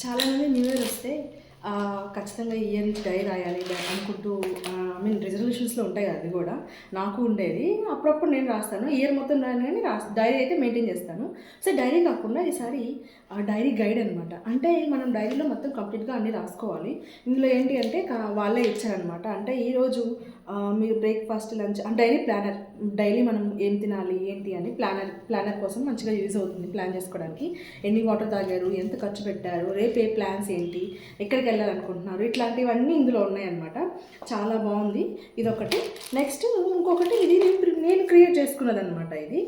చాలామంది new year వస్తే ఖచ్చితంగా ఈ ఇయర్ నుంచి డైరీ రాయాలి అనుకుంటూ రిజల్యూషన్స్లో ఉంటాయి కదా, అది కూడా నాకు ఉండేది. అప్పుడప్పుడు నేను రాస్తాను, ఇయర్ మొత్తం రాను కానీ డైరీ అయితే మెయింటైన్ చేస్తాను. సో డైరీ కాకుండా ఈసారి డైరీ గైడ్ అనమాట. అంటే మనం డైరీలో మొత్తం కంప్లీట్గా అన్నీ రాసుకోవాలి. ఇందులో ఏంటి అంటే వాళ్ళే ఇచ్చారనమాట. అంటే ఈరోజు మీరు బ్రేక్ఫాస్ట్, లంచ్ అంటే డైలీ ప్లానర్, డైలీ మనం ఏం తినాలి ఏంటి అని ప్లానర్ కోసం మంచిగా యూజ్ అవుతుంది. ప్లాన్ చేసుకోవడానికి ఎన్ని వాటర్ తాగారు, ఎంత ఖర్చు పెట్టారు, రేపు ఏ ప్లాన్స్ ఏంటి, ఎక్కడికి వెళ్ళాలనుకుంటున్నారు, ఇట్లాంటివన్నీ ఇందులో ఉన్నాయన్నమాట. చాలా బాగుంది ఇదొకటి. నెక్స్ట్ ఇంకొకటి, ఇది నేను క్రియేట్ చేసుకున్నది అనమాట. ఇది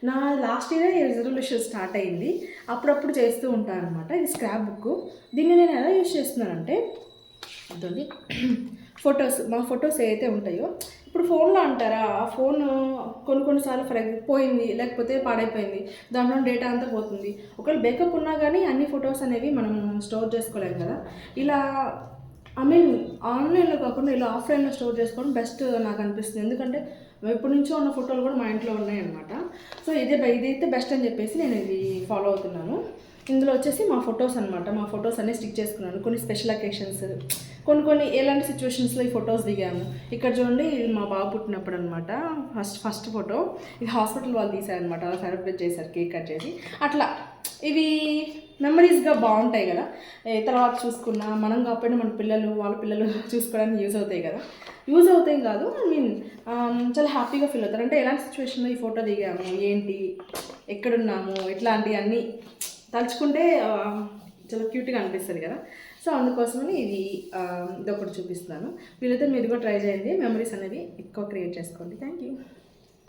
నా లాస్ట్ ఇయర్ రిజల్యూషన్ స్టార్ట్ అయింది, అప్పుడప్పుడు చేస్తూ ఉంటాను అనమాట. ఇది స్క్రాప్ బుక్. దీన్ని నేను ఎలా యూజ్ చేస్తున్నానంటే, అదండి మా ఫొటోస్ ఏవైతే ఉంటాయో, ఇప్పుడు ఫోన్లో అంటారా, ఆ ఫోన్ కొన్నిసార్లు పోయింది, లేకపోతే పాడైపోయింది, దాంట్లో డేటా అంతా పోతుంది. ఒకవేళ బ్యాకప్ ఉన్నా కానీ అన్ని ఫొటోస్ అనేవి మనం స్టోర్ చేసుకోలేము కదా. ఇలా ఆన్లైన్లో కాకుండా ఇలా ఆఫ్లైన్లో స్టోర్ చేసుకోవడం బెస్ట్ నాకు అనిపిస్తుంది. ఎందుకంటే ఎప్పటి నుంచో ఉన్న ఫోటోలు కూడా మా ఇంట్లో ఉన్నాయన్నమాట. సో ఇదైతే బెస్ట్ అని చెప్పేసి నేను ఇది ఫాలో అవుతున్నాను. ఇందులో వచ్చేసి మా ఫొటోస్ అనమాట. మా ఫొటోస్ అన్నీ స్టిక్ చేసుకున్నాను. కొన్ని స్పెషల్ అకేషన్స్, కొన్ని ఎలాంటి సిచ్యువేషన్స్లో ఈ ఫొటోస్ దిగాము. ఇక్కడ చూడండి, ఇది మా బాబు పుట్టినప్పుడు అనమాట. ఫస్ట్ ఫోటో ఇది హాస్పిటల్ వాళ్ళు తీశారనమాట. అలా సెలబ్రేట్ చేశారు, కేక్ కట్ చేసి. అట్లా ఇవి మెమరీస్గా బాగుంటాయి కదా. తర్వాత చూసుకున్నా మనం కాకపోయినా మన పిల్లలు, వాళ్ళ పిల్లలు చూసుకోవడానికి యూజ్ అవుతాయి కదా. యూజ్ అవుతాయి కాదు, చాలా హ్యాపీగా ఫీల్ అవుతారు. అంటే ఎలాంటి సిచ్యువేషన్లో ఈ ఫోటో దిగాము, ఏంటి, ఎక్కడున్నాము, ఇట్లాంటివన్నీ తలుచుకుంటే చాలా క్యూట్గా అనిపిస్తుంది కదా. సో అందుకోసమని ఇదొకటి చూపిస్తున్నాను. వీలైతే మీరు కూడా ట్రై చేయండి, మెమరీస్ అనేవి ఎక్కువ క్రియేట్ చేసుకోండి. Thank you.